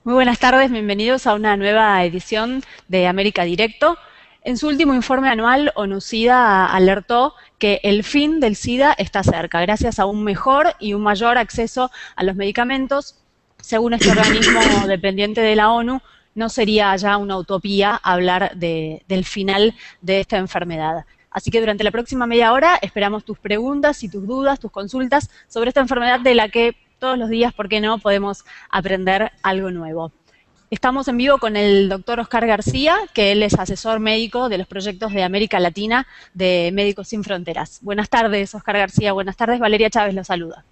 Muy buenas tardes, bienvenidos a una nueva edición de América Directo. En su último informe anual, ONU-SIDA alertó que el fin del SIDA está cerca, gracias a un mejor y un mayor acceso a los medicamentos. Según este organismo dependiente de la ONU, no sería ya una utopía hablar del final de esta enfermedad. Así que durante la próxima media hora esperamos tus preguntas y tus dudas, tus consultas sobre esta enfermedad de la que todos los días, ¿por qué no?, podemos aprender algo nuevo. Estamos en vivo con el doctor Oscar García, que él es asesor médico de los proyectos de América Latina de Médicos Sin Fronteras. Buenas tardes, Oscar García. Buenas tardes, Valeria Chávez lo saluda.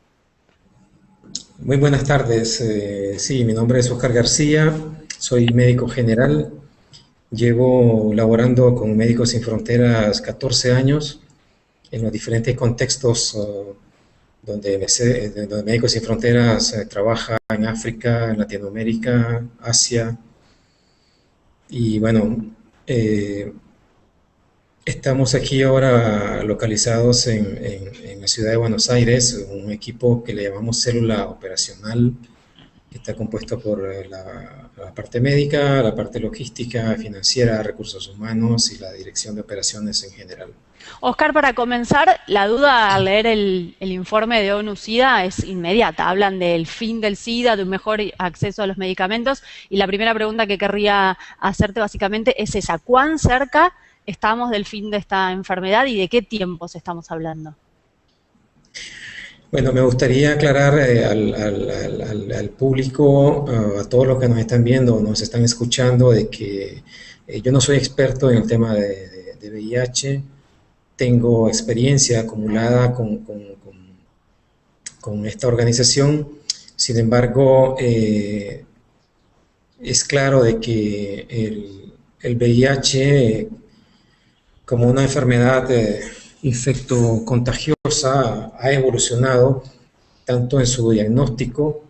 Muy buenas tardes. Sí, mi nombre es Oscar García, soy médico general. Llevo laborando con Médicos Sin Fronteras 14 años en los diferentes contextos donde Médicos Sin Fronteras trabaja en África, en Latinoamérica, Asia. Y bueno, estamos aquí ahora localizados en la ciudad de Buenos Aires, un equipo que le llamamos célula operacional, que está compuesto por la parte médica, la parte logística, financiera, recursos humanos y la dirección de operaciones en general. Oscar, para comenzar, la duda al leer el informe de ONU-SIDA es inmediata. Hablan del fin del SIDA, de un mejor acceso a los medicamentos, y la primera pregunta que querría hacerte básicamente es esa: ¿cuán cerca estamos del fin de esta enfermedad y de qué tiempos estamos hablando? Bueno, me gustaría aclarar al público, a todos los que nos están viendo o nos están escuchando, de que yo no soy experto en el tema de VIH. Tengo experiencia acumulada con esta organización. Sin embargo, es claro de que el VIH, como una enfermedad infectocontagiosa, ha evolucionado tanto en su diagnóstico,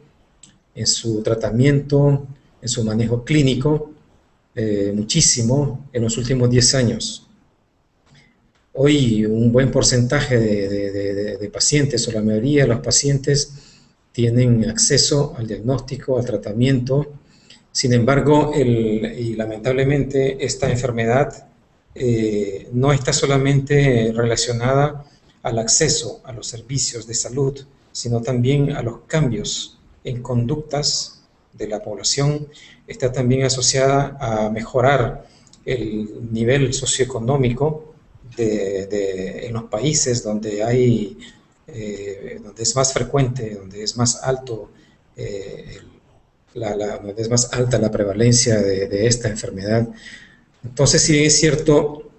en su tratamiento, en su manejo clínico, muchísimo en los últimos 10 años. Hoy un buen porcentaje de pacientes, o la mayoría de los pacientes, tienen acceso al diagnóstico, al tratamiento. Sin embargo, y lamentablemente, esta enfermedad no está solamente relacionada al acceso a los servicios de salud, sino también a los cambios en conductas de la población. Está también asociada a mejorar el nivel socioeconómico en los países donde donde es más frecuente, donde es más alto, donde es más alta la prevalencia de esta enfermedad. Entonces, sí es cierto,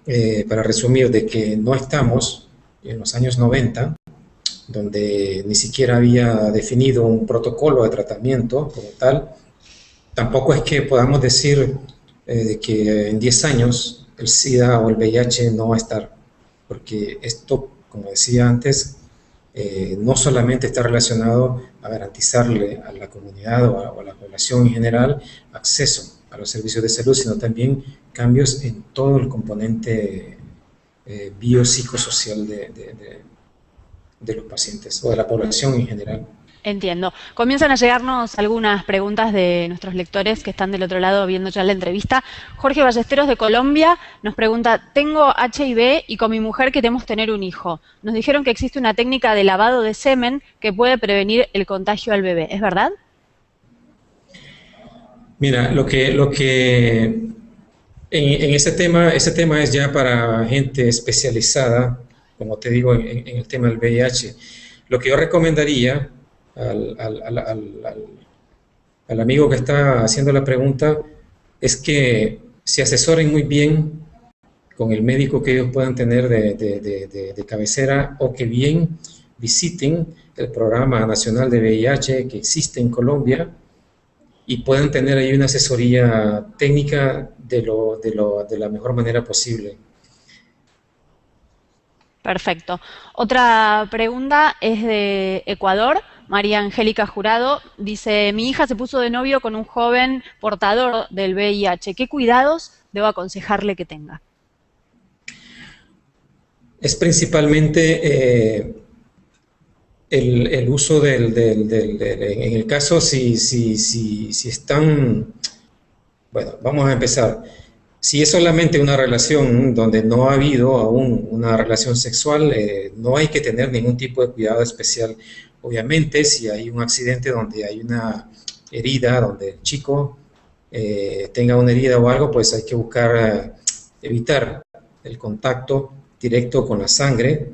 para resumir, de que no estamos en los años 90, donde ni siquiera había definido un protocolo de tratamiento como tal. Tampoco es que podamos decir de que en 10 años el SIDA o el VIH no va a estar, porque esto, como decía antes, no solamente está relacionado a garantizarle a la comunidad o a la población en general acceso a los servicios de salud, sino también cambios en todo el componente biopsicosocial de los pacientes o de la población en general. Entiendo. Comienzan a llegarnos algunas preguntas de nuestros lectores que están del otro lado viendo ya la entrevista. Jorge Ballesteros de Colombia nos pregunta: tengo HIV y con mi mujer queremos tener un hijo. Nos dijeron que existe una técnica de lavado de semen que puede prevenir el contagio al bebé. ¿Es verdad? Mira, en ese tema es ya para gente especializada, como te digo, en el tema del VIH. Lo que yo recomendaría al amigo que está haciendo la pregunta es que se asesoren muy bien con el médico que ellos puedan tener de cabecera, o que bien visiten el Programa Nacional de VIH que existe en Colombia y puedan tener ahí una asesoría técnica de la mejor manera posible. Perfecto. Otra pregunta es de Ecuador. María Angélica Jurado dice: mi hija se puso de novio con un joven portador del VIH. ¿Qué cuidados debo aconsejarle que tenga? Es principalmente el uso en el caso si están, bueno, vamos a empezar. Si es solamente una relación donde no ha habido aún una relación sexual, no hay que tener ningún tipo de cuidado especial. Obviamente, si hay un accidente donde hay una herida, donde el chico tenga una herida o algo, pues hay que buscar evitar el contacto directo con la sangre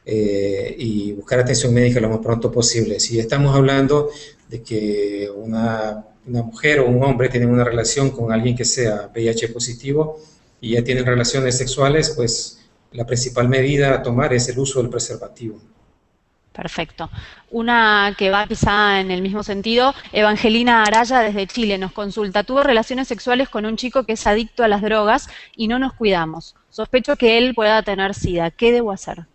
y buscar atención médica lo más pronto posible. Si estamos hablando de que una mujer o un hombre tienen una relación con alguien que sea VIH positivo y ya tienen relaciones sexuales, pues la principal medida a tomar es el uso del preservativo. Perfecto. Una que va quizá en el mismo sentido, Evangelina Araya desde Chile nos consulta. Tuve relaciones sexuales con un chico que es adicto a las drogas y no nos cuidamos. Sospecho que él pueda tener SIDA. ¿Qué debo hacer?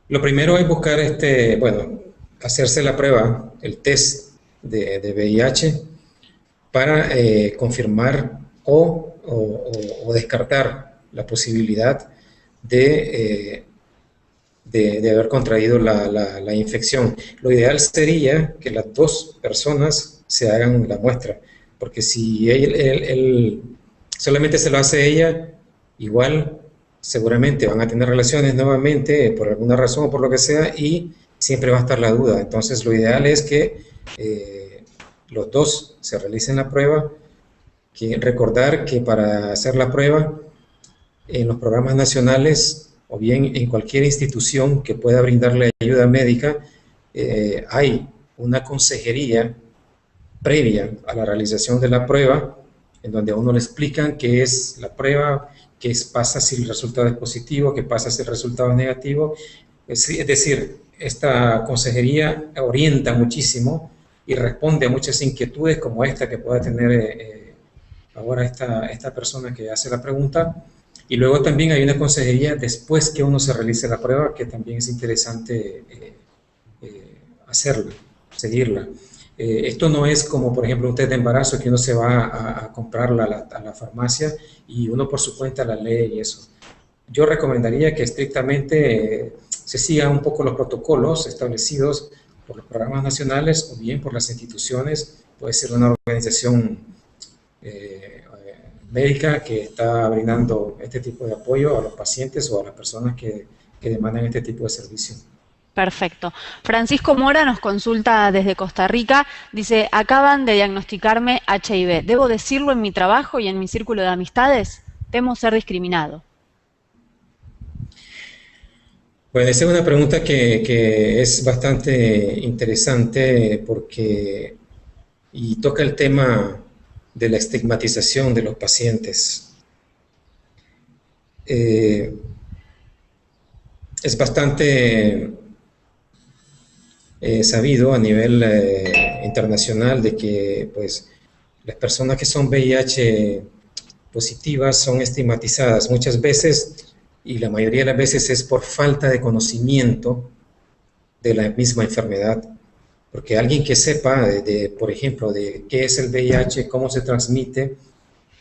Lo primero es buscar, bueno, hacerse la prueba, el test de VIH para confirmar o descartar la posibilidad de, de haber contraído la infección. Lo ideal sería que las dos personas se hagan la muestra, porque si él solamente se lo hace ella, igual seguramente van a tener relaciones nuevamente por alguna razón o por lo que sea y siempre va a estar la duda. Entonces lo ideal es que los dos se realicen la prueba, que recordar que para hacer la prueba en los programas nacionales o bien en cualquier institución que pueda brindarle ayuda médica, hay una consejería previa a la realización de la prueba, en donde a uno le explican qué es la prueba, pasa si el resultado es positivo, qué pasa si el resultado es negativo. Es decir, esta consejería orienta muchísimo y responde a muchas inquietudes como esta que pueda tener ahora esta persona que hace la pregunta. Y luego también hay una consejería después que uno se realice la prueba, que también es interesante hacerla, seguirla. Esto no es como, por ejemplo, un test de embarazo que uno se va a comprarla a la farmacia y uno por su cuenta la lee y eso. Yo recomendaría que estrictamente se sigan un poco los protocolos establecidos por los programas nacionales o bien por las instituciones. Puede ser una organización médica que está brindando este tipo de apoyo a los pacientes o a las personas que demandan este tipo de servicio. Perfecto. Francisco Mora nos consulta desde Costa Rica. Dice, acaban de diagnosticarme HIV. ¿Debo decirlo en mi trabajo y en mi círculo de amistades? Temo ser discriminado. Bueno, esa es una pregunta que es bastante interesante porque y toca el tema de la estigmatización de los pacientes. Es bastante sabido a nivel internacional de que pues, las personas que son VIH positivas son estigmatizadas muchas veces y la mayoría de las veces es por falta de conocimiento de la misma enfermedad. Porque alguien que sepa, por ejemplo, de qué es el VIH, cómo se transmite,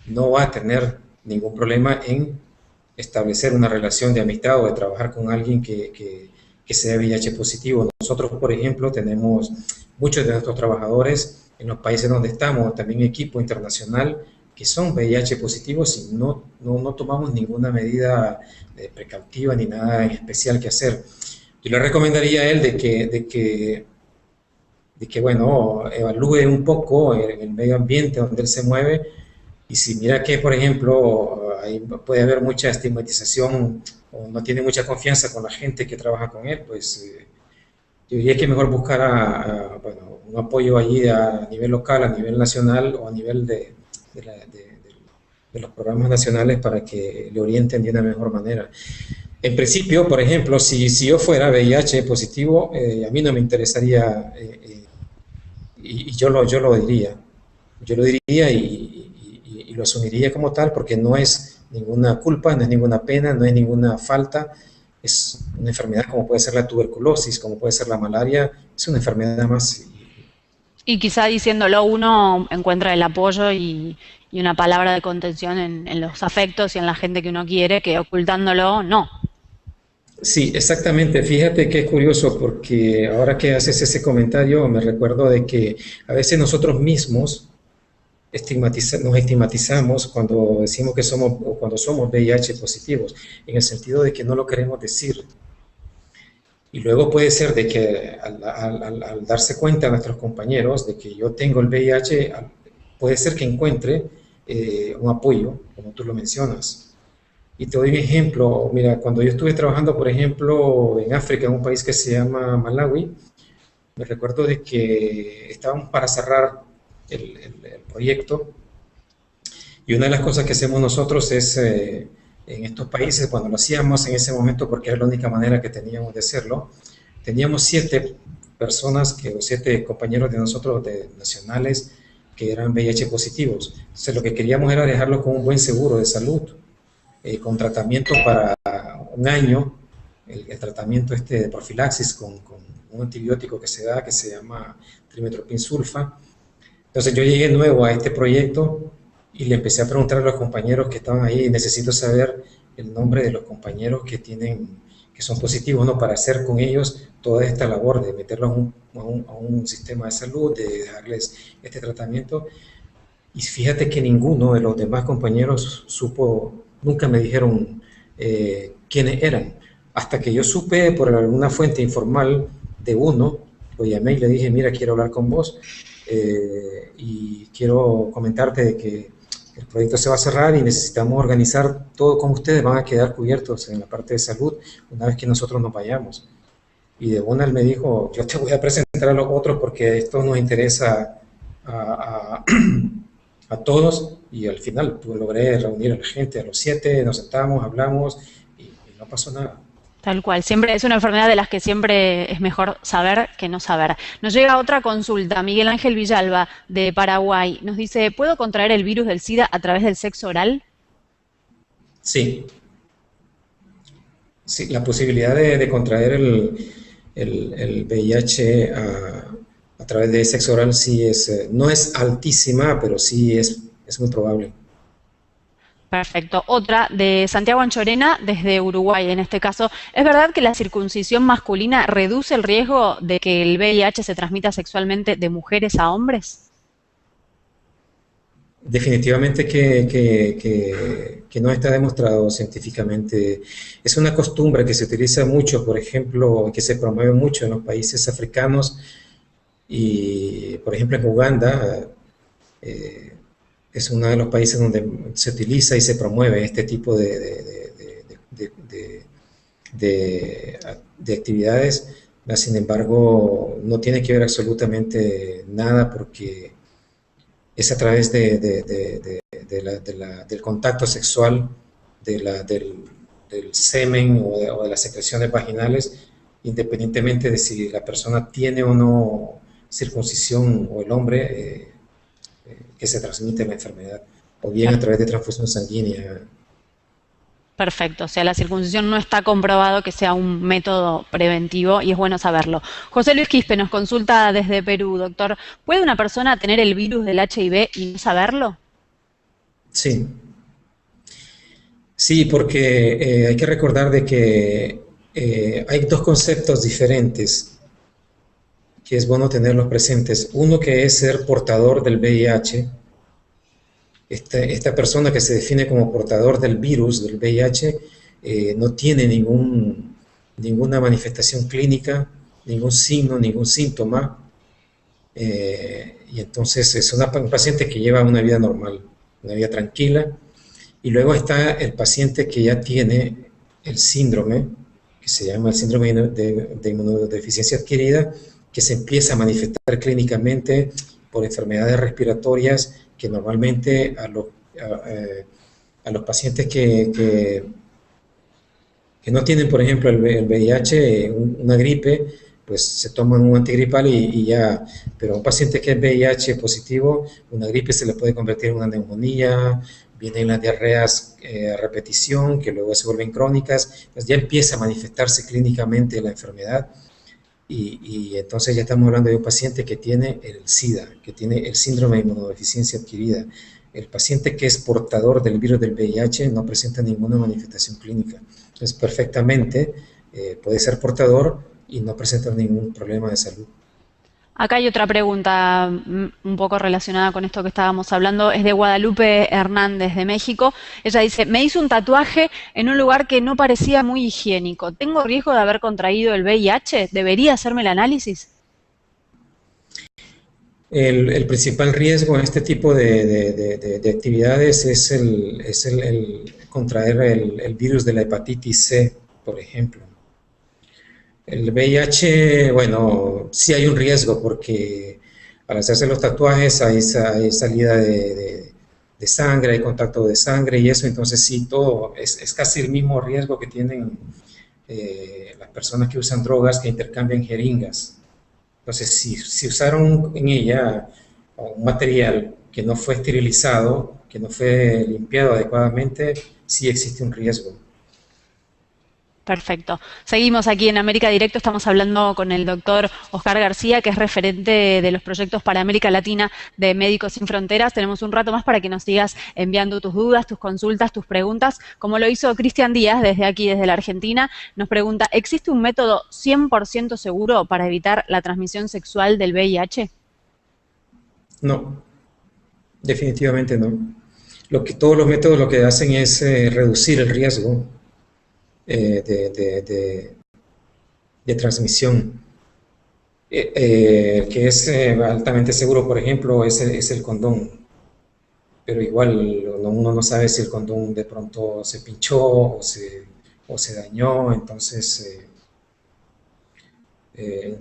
no va a tener ningún problema en establecer una relación de amistad o de trabajar con alguien que sea VIH positivo. Nosotros, por ejemplo, tenemos muchos de nuestros trabajadores en los países donde estamos, también equipo internacional, que son VIH positivos y no tomamos ninguna medida precautiva ni nada en especial que hacer. Yo le recomendaría a él de que bueno, evalúe un poco el medio ambiente donde él se mueve y si mira que, por ejemplo, ahí puede haber mucha estigmatización o no tiene mucha confianza con la gente que trabaja con él, pues yo diría que mejor buscar bueno, un apoyo allí a nivel local, a nivel nacional o a nivel de los programas nacionales para que le orienten de una mejor manera. En principio, por ejemplo, si yo fuera VIH positivo, a mí no me interesaría y yo lo diría. Yo lo diría y lo asumiría como tal porque no es ninguna culpa, no es ninguna pena, no es ninguna falta. Es una enfermedad como puede ser la tuberculosis, como puede ser la malaria. Es una enfermedad más. Y quizá diciéndolo uno encuentra el apoyo y una palabra de contención en los afectos y en la gente que uno quiere, que ocultándolo no. Sí, exactamente. Fíjate que es curioso porque ahora que haces ese comentario me recuerdo de que a veces nosotros mismos nos estigmatizamos cuando decimos que somos o cuando somos VIH positivos, en el sentido de que no lo queremos decir. Y luego puede ser de que al darse cuenta nuestros compañeros de que yo tengo el VIH, puede ser que encuentre un apoyo, como tú lo mencionas. Y te doy un ejemplo. Mira, cuando yo estuve trabajando, por ejemplo, en África, en un país que se llama Malawi, me recuerdo de que estábamos para cerrar el proyecto y una de las cosas que hacemos nosotros es, en estos países, bueno, lo hacíamos en ese momento porque era la única manera que teníamos de hacerlo, teníamos 7 personas, o 7 compañeros de nosotros, de nacionales, que eran VIH positivos. Entonces lo que queríamos era dejarlos con un buen seguro de salud, con tratamiento para un año, el tratamiento de profilaxis con un antibiótico que se da, que se llama trimetoprim sulfa. Entonces yo llegué nuevo a este proyecto y le empecé a preguntar a los compañeros que estaban ahí, necesito saber el nombre de los compañeros que son positivos, ¿no? Para hacer con ellos toda esta labor de meterlos a un sistema de salud, de darles este tratamiento. Y fíjate que ninguno de los demás compañeros supo, nunca me dijeron quiénes eran. Hasta que yo supe por alguna fuente informal de uno, lo llamé y le dije, mira, quiero hablar con vos y quiero comentarte de que el proyecto se va a cerrar y necesitamos organizar todo como ustedes van a quedar cubiertos en la parte de salud una vez que nosotros nos vayamos. Y de una él me dijo, yo te voy a presentar a los otros porque esto nos interesa a, a, a todos, y al final pues, logré reunir a la gente, a los 7, nos sentamos, hablamos y no pasó nada. Tal cual, siempre es una enfermedad de las que siempre es mejor saber que no saber. Nos llega otra consulta, Miguel Ángel Villalba, de Paraguay. Nos dice, ¿puedo contraer el virus del SIDA a través del sexo oral? Sí, sí, la posibilidad de contraer el VIH a través de sexo oral sí es, no es altísima, pero sí es muy probable. Perfecto. Otra de Santiago Anchorena, desde Uruguay en este caso. ¿Es verdad que la circuncisión masculina reduce el riesgo de que el VIH se transmita sexualmente de mujeres a hombres? Definitivamente que no está demostrado científicamente. Es una costumbre que se utiliza mucho, por ejemplo, que se promueve mucho en los países africanos y, por ejemplo, en Uganda eh, es uno de los países donde se utiliza y se promueve este tipo de actividades. Sin embargo, no tiene que ver absolutamente nada porque es a través del contacto sexual, del semen o de las secreciones vaginales, independientemente de si la persona tiene o no circuncisión o el hombre, que se transmite la enfermedad, o bien a través de transfusión sanguínea. Perfecto, o sea, la circuncisión no está comprobado que sea un método preventivo y es bueno saberlo. José Luis Quispe nos consulta desde Perú, doctor. ¿Puede una persona tener el virus del HIV y no saberlo? Sí, sí, porque hay que recordar de que hay dos conceptos diferentes que es bueno tenerlos presentes. Uno que es ser portador del VIH. Esta persona que se define como portador del virus, del VIH, no tiene ninguna manifestación clínica, ningún signo, ningún síntoma, y entonces es un paciente que lleva una vida normal, una vida tranquila, y luego está el paciente que ya tiene el síndrome, que se llama el síndrome de inmunodeficiencia adquirida, que se empieza a manifestar clínicamente por enfermedades respiratorias que normalmente a los pacientes que no tienen, por ejemplo, el VIH, una gripe, pues se toman un antigripal y ya, pero a un paciente que es VIH positivo, una gripe se le puede convertir en una neumonía, vienen las diarreas a repetición, que luego se vuelven crónicas, pues ya empieza a manifestarse clínicamente la enfermedad y entonces ya estamos hablando de un paciente que tiene el SIDA, que tiene el síndrome de inmunodeficiencia adquirida. El paciente que es portador del virus del VIH no presenta ninguna manifestación clínica. Entonces, perfectamente puede ser portador y no presenta ningún problema de salud. Acá hay otra pregunta un poco relacionada con esto que estábamos hablando. Es de Guadalupe Hernández de México. Ella dice, me hice un tatuaje en un lugar que no parecía muy higiénico. ¿Tengo riesgo de haber contraído el VIH? ¿Debería hacerme el análisis? El principal riesgo en este tipo de actividades es el contraer el virus de la hepatitis C, por ejemplo. El VIH, bueno, sí hay un riesgo porque al hacerse los tatuajes hay salida de sangre, hay contacto de sangre y eso, entonces sí, todo es casi el mismo riesgo que tienen las personas que usan drogas que intercambian jeringas. Entonces, si usaron en ella un material que no fue esterilizado, que no fue limpiado adecuadamente, sí existe un riesgo. Perfecto. Seguimos aquí en América Directo, estamos hablando con el doctor Oscar García, que es referente de los proyectos para América Latina de Médicos Sin Fronteras. Tenemos un rato más para que nos sigas enviando tus dudas, tus consultas, tus preguntas, como lo hizo Cristian Díaz desde aquí, desde la Argentina. Nos pregunta, ¿existe un método 100% seguro para evitar la transmisión sexual del VIH? No, definitivamente no. Todos los métodos lo que hacen es reducir el riesgo de transmisión. Que es altamente seguro, por ejemplo, es el condón. Pero igual uno no sabe si el condón de pronto se pinchó o se dañó, entonces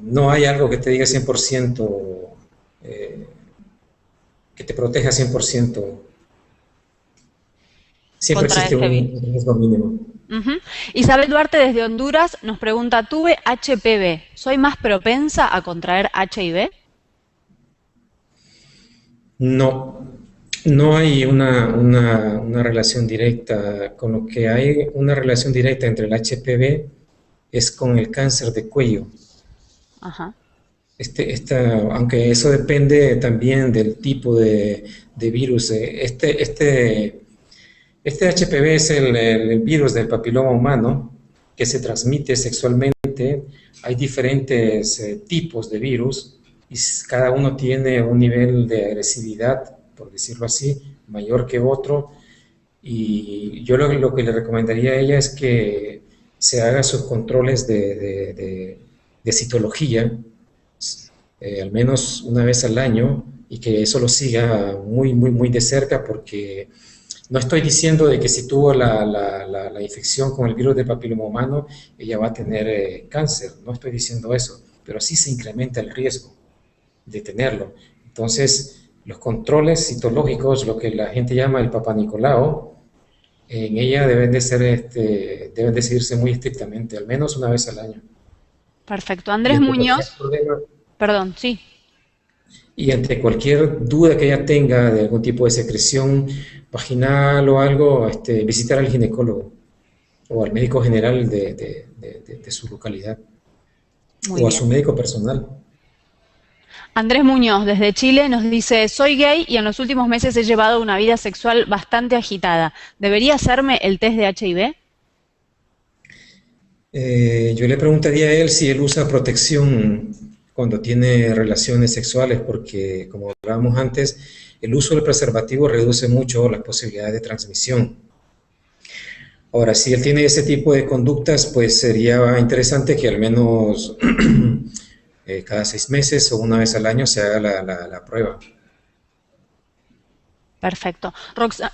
no hay algo que te diga 100%, que te proteja 100%. Siempre Contra existe este un virus. riesgo mínimo. Isabel Duarte desde Honduras nos pregunta, tuve HPV, ¿soy más propensa a contraer HIV? No, no hay una relación directa. Con lo que hay una relación directa entre el HPV es con el cáncer de cuello. Ajá. Aunque eso depende también del tipo de virus. Este HPV es el virus del papiloma humano que se transmite sexualmente. Hay diferentes tipos de virus y cada uno tiene un nivel de agresividad, por decirlo así, mayor que otro. Y yo lo que le recomendaría a ella es que se haga sus controles de citología, al menos una vez al año, y que eso lo siga muy, muy, muy de cerca, porque no estoy diciendo de que si tuvo la infección con el virus del papiloma humano, ella va a tener cáncer, no estoy diciendo eso, pero sí se incrementa el riesgo de tenerlo. Entonces, los controles citológicos, lo que la gente llama el Papá Nicolau, en ella deben de seguirse muy estrictamente, al menos una vez al año. Perfecto. Y Andrés ante cualquier Muñoz, problema, perdón, sí. y ante cualquier duda que ella tenga de algún tipo de secreción vaginal o algo, visitar al ginecólogo o al médico general de su localidad Muy o a bien. su médico personal. Andrés Muñoz, desde Chile, nos dice, soy gay y en los últimos meses he llevado una vida sexual bastante agitada. ¿Debería hacerme el test de HIV? Yo le preguntaría a él si él usa protección cuando tiene relaciones sexuales, porque como hablábamos antes, el uso del preservativo reduce mucho las posibilidades de transmisión. Ahora, si él tiene ese tipo de conductas, pues sería interesante que al menos cada 6 meses o una vez al año se haga la prueba. Perfecto.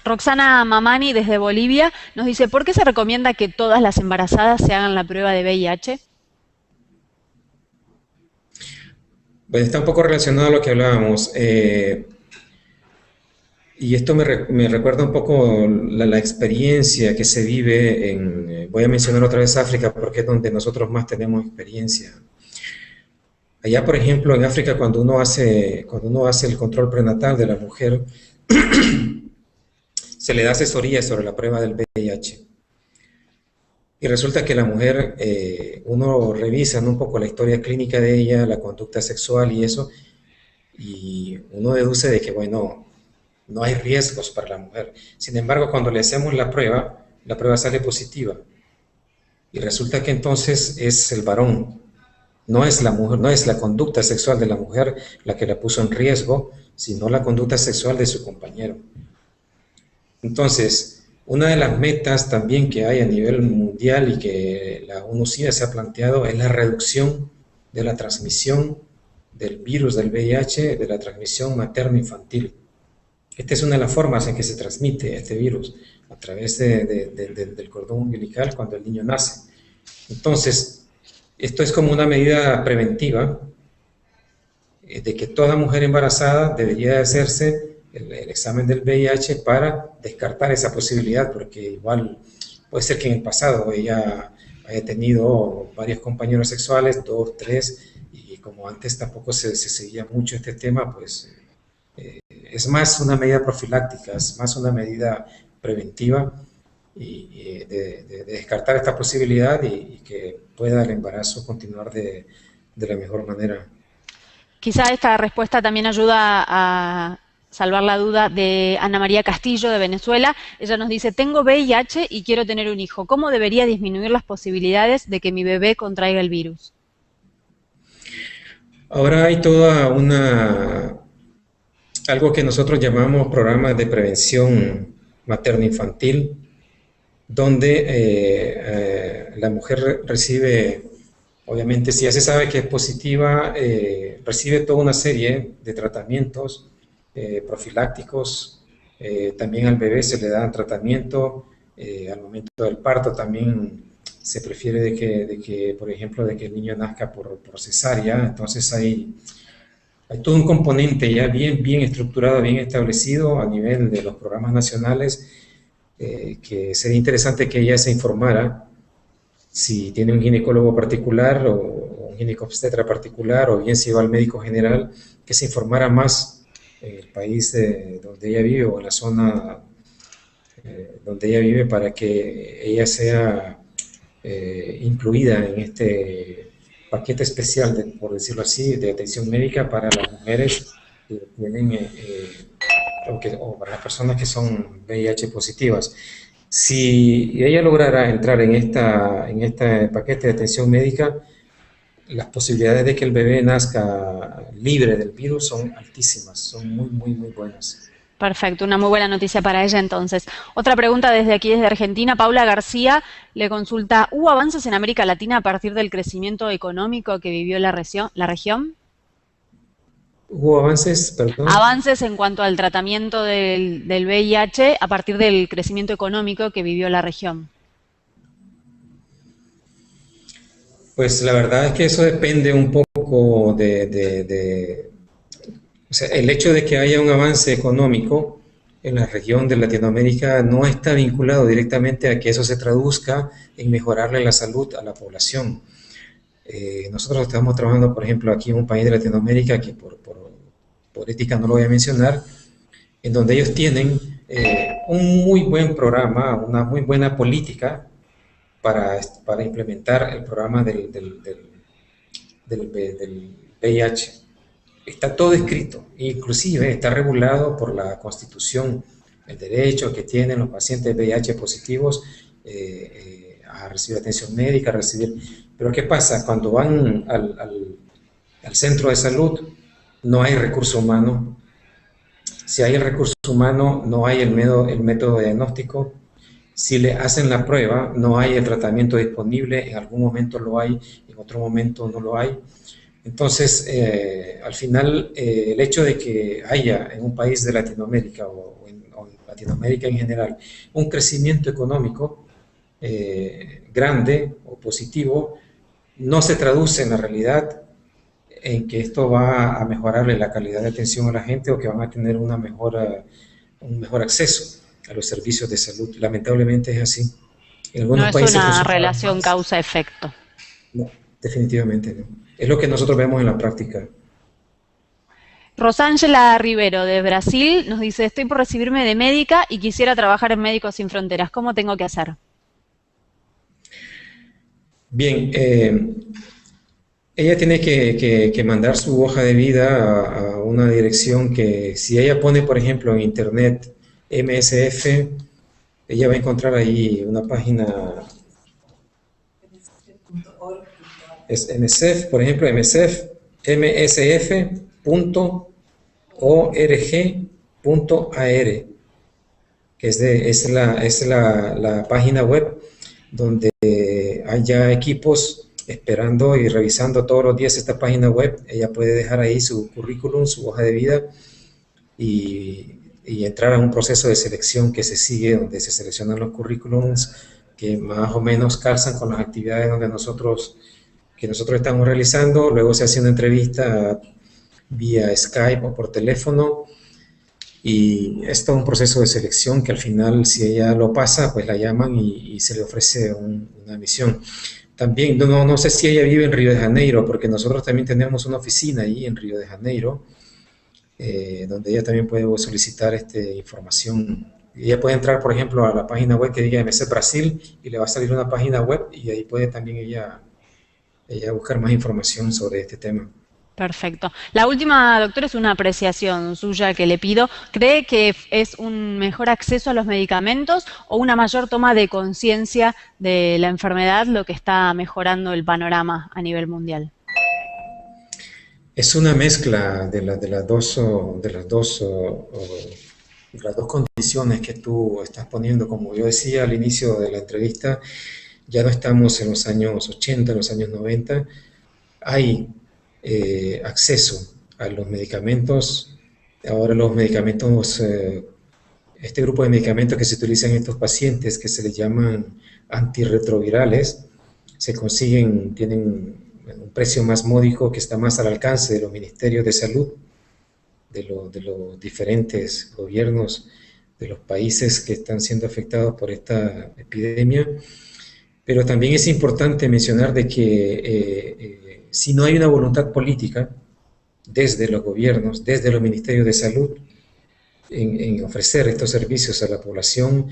Roxana Mamani, desde Bolivia, nos dice, ¿por qué se recomienda que todas las embarazadas se hagan la prueba de VIH? Pues está un poco relacionado a lo que hablábamos. Y esto me recuerda un poco la experiencia que se vive voy a mencionar otra vez África porque es donde nosotros más tenemos experiencia. Allá, por ejemplo, en África, cuando uno hace el control prenatal de la mujer, se le da asesoría sobre la prueba del VIH. Y resulta que la mujer, uno revisa, ¿no?, un poco la historia clínica de ella, la conducta sexual y eso, y uno deduce de que, bueno, no hay riesgos para la mujer. Sin embargo, cuando le hacemos la prueba sale positiva. y resulta que entonces es el varón, no es la mujer, no es la conducta sexual de la mujer la que la puso en riesgo, sino la conducta sexual de su compañero. Entonces, una de las metas también que hay a nivel mundial y que la ONU-SIDA se ha planteado es la reducción de la transmisión del virus del VIH, de la transmisión materno-infantil. Esta es una de las formas en que se transmite este virus, a través del cordón umbilical cuando el niño nace. Entonces, esto es como una medida preventiva de que toda mujer embarazada debería de hacerse el examen del VIH para descartar esa posibilidad, porque igual puede ser que en el pasado ella haya tenido varios compañeros sexuales, 2, 3, y como antes tampoco se seguía mucho este tema, pues es más una medida profiláctica, es más una medida preventiva y de descartar esta posibilidad y que pueda el embarazo continuar de la mejor manera. Quizá esta respuesta también ayuda a salvar la duda de Ana María Castillo, de Venezuela. Ella nos dice, tengo VIH y quiero tener un hijo. ¿Cómo debería disminuir las posibilidades de que mi bebé contraiga el virus? Ahora hay toda algo que nosotros llamamos programas de prevención materno-infantil, donde la mujer recibe, obviamente si ya se sabe que es positiva, recibe toda una serie de tratamientos profilácticos. También al bebé se le da tratamiento al momento del parto. También se prefiere de que, por ejemplo, de que el niño nazca por cesárea. Entonces hay todo un componente ya bien estructurado, bien establecido a nivel de los programas nacionales, que sería interesante que ella se informara si tiene un ginecólogo particular o un ginecobstetra particular, o bien si va al médico general, que se informara más en el país donde ella vive o en la zona donde ella vive, para que ella sea incluida en este paquete especial, por decirlo así, de atención médica para las mujeres que tienen, o para las personas que son VIH positivas. Si ella lograra entrar en este paquete de atención médica, las posibilidades de que el bebé nazca libre del virus son altísimas, son muy buenas. Perfecto, una muy buena noticia para ella entonces. Otra pregunta desde aquí, desde Argentina. Paula García le consulta, ¿hubo avances en América Latina a partir del crecimiento económico que vivió la región? ¿Hubo avances, perdón? Avances en cuanto al tratamiento del VIH a partir del crecimiento económico que vivió la región. Pues la verdad es que eso depende un poco o sea, el hecho de que haya un avance económico en la región de Latinoamérica no está vinculado directamente a que eso se traduzca en mejorarle la salud a la población. Nosotros estamos trabajando, por ejemplo, aquí en un país de Latinoamérica que por ética no lo voy a mencionar, en donde ellos tienen un muy buen programa, una muy buena política para implementar el programa del VIH. Está todo escrito, inclusive está regulado por la Constitución, el derecho que tienen los pacientes VIH positivos a recibir atención médica, Pero ¿qué pasa? Cuando van al centro de salud, no hay recurso humano. Si hay el recurso humano, no hay el método de diagnóstico. Si le hacen la prueba, no hay el tratamiento disponible. En algún momento lo hay, en otro momento no lo hay. Entonces, al final, el hecho de que haya en un país de Latinoamérica o en Latinoamérica en general un crecimiento económico grande o positivo, no se traduce en la realidad en que esto va a mejorarle la calidad de atención a la gente o que van a tener un mejor acceso a los servicios de salud. Lamentablemente es así. En algunos No es países una relación causa-efecto. No, definitivamente no. Es lo que nosotros vemos en la práctica. Rosángela Rivero, de Brasil, nos dice, estoy por recibirme de médica y quisiera trabajar en Médicos Sin Fronteras. ¿Cómo tengo que hacer? Bien, ella tiene que mandar su hoja de vida a una dirección que, si ella pone, por ejemplo, en internet MSF, ella va a encontrar ahí una página Es MSF, por ejemplo, msf.org.ar, que es la página web donde hay ya equipos esperando y revisando todos los días esta página web. Ella puede dejar ahí su currículum, su hoja de vida y entrar a un proceso de selección que se sigue, donde se seleccionan los currículums que más o menos calzan con las actividades que nosotros estamos realizando. Luego se hace una entrevista vía Skype o por teléfono, y es todo un proceso de selección que al final, si ella lo pasa, pues la llaman y se le ofrece una misión. También, no sé si ella vive en Río de Janeiro, porque nosotros también tenemos una oficina ahí en Río de Janeiro, donde ella también puede solicitar información. Ella puede entrar, por ejemplo, a la página web que diga MC Brasil y le va a salir una página web, y ahí puede también ella buscar más información sobre este tema. Perfecto. La última, doctor, es una apreciación suya que le pido. ¿Cree que es un mejor acceso a los medicamentos o una mayor toma de conciencia de la enfermedad lo que está mejorando el panorama a nivel mundial? Es una mezcla de las dos condiciones que tú estás poniendo. Como yo decía al inicio de la entrevista, ya no estamos en los años 80, en los años 90. Hay acceso a los medicamentos. Ahora los medicamentos, este grupo de medicamentos que se utilizan en estos pacientes, que se les llaman antirretrovirales, se consiguen, tienen un precio más módico, que está más al alcance de los ministerios de salud, de los diferentes gobiernos de los países que están siendo afectados por esta epidemia. Pero también es importante mencionar de que si no hay una voluntad política desde los gobiernos, desde los ministerios de salud, en ofrecer estos servicios a la población,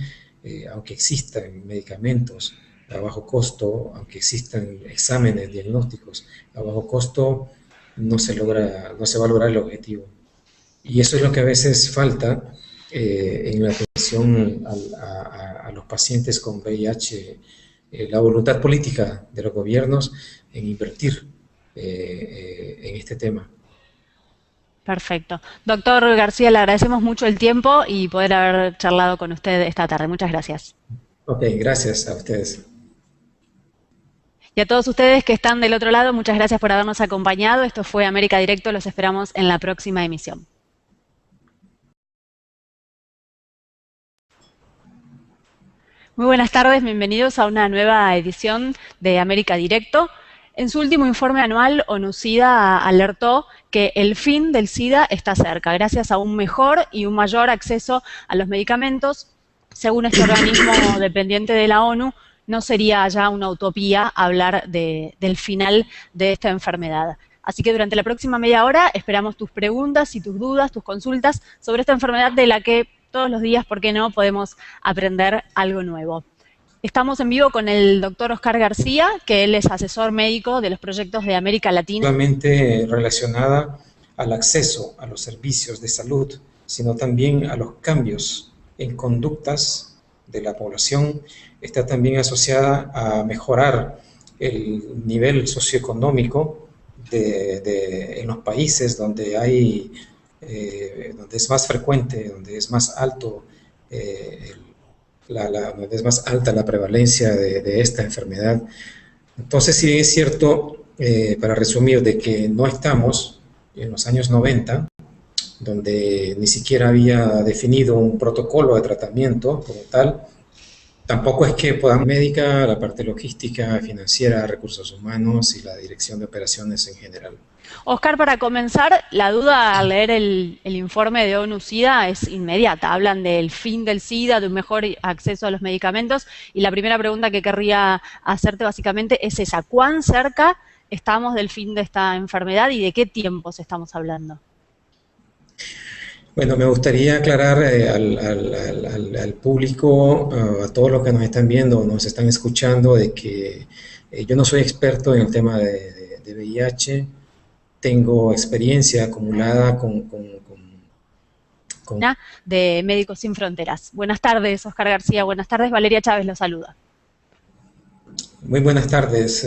aunque existan medicamentos a bajo costo, aunque existan exámenes diagnósticos a bajo costo, no se va a lograr el objetivo. Y eso es lo que a veces falta en la atención a los pacientes con VIH, la voluntad política de los gobiernos en invertir en este tema. Perfecto. Doctor García, le agradecemos mucho el tiempo y poder haber charlado con usted esta tarde. Muchas gracias. Ok, gracias a ustedes. Y a todos ustedes que están del otro lado, muchas gracias por habernos acompañado. Esto fue América Directo. Los esperamos en la próxima emisión. Muy buenas tardes, bienvenidos a una nueva edición de América Directo. En su último informe anual, ONU-SIDA alertó que el fin del SIDA está cerca, gracias a un mejor y un mayor acceso a los medicamentos. Según este organismo dependiente de la ONU, no sería ya una utopía hablar del final de esta enfermedad. Así que durante la próxima media hora esperamos tus preguntas y tus dudas, tus consultas sobre esta enfermedad de la que todos los días, ¿por qué no?, podemos aprender algo nuevo. Estamos en vivo con el doctor Oscar García, que él es asesor médico de los proyectos de América Latina. Solamente relacionada al acceso a los servicios de salud, sino también a los cambios en conductas de la población. Está también asociada a mejorar el nivel socioeconómico en los países donde donde es más frecuente, donde es más alto donde es más alta la prevalencia de esta enfermedad. Entonces, si bien es cierto, para resumir, de que no estamos en los años 90, donde ni siquiera había definido un protocolo de tratamiento como tal, tampoco es que podamos médica, la parte logística, financiera, recursos humanos y la dirección de operaciones en general. Oscar, para comenzar, la duda al leer el informe de ONU-SIDA es inmediata. Hablan del fin del SIDA, de un mejor acceso a los medicamentos, y la primera pregunta que querría hacerte básicamente es esa: ¿cuán cerca estamos del fin de esta enfermedad y de qué tiempos estamos hablando? Bueno, me gustaría aclarar al público, a todos los que nos están viendo o nos están escuchando, de que yo no soy experto en el tema de VIH. Tengo experiencia acumulada de Médicos Sin Fronteras. Buenas tardes, Oscar García. Buenas tardes, Valeria Chávez lo saluda. Muy buenas tardes.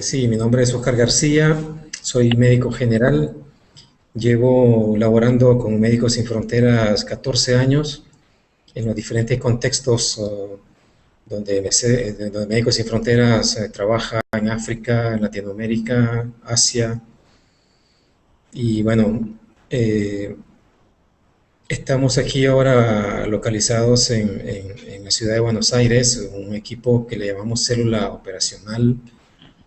Sí, mi nombre es Oscar García, soy médico general. Llevo laborando con Médicos Sin Fronteras 14 años en los diferentes contextos donde Médicos Sin Fronteras trabaja en África, en Latinoamérica, Asia. Y bueno, eh, estamos aquí ahora localizados en la ciudad de Buenos Aires, un equipo que le llamamos célula operacional,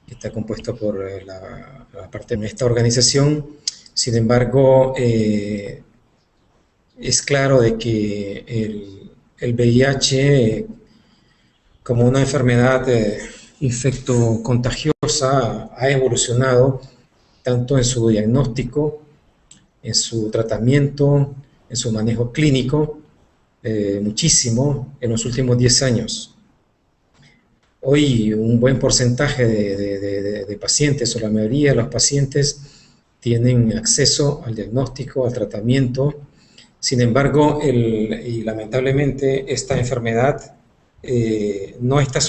que está compuesto por la parte de esta organización. Sin embargo, es claro de que el VIH, como una enfermedad infectocontagiosa, ha evolucionado tanto en su diagnóstico, en su tratamiento, en su manejo clínico, muchísimo en los últimos 10 años. Hoy un buen porcentaje de pacientes, o la mayoría de los pacientes, tienen acceso al diagnóstico, al tratamiento. Sin embargo, y lamentablemente esta enfermedad no está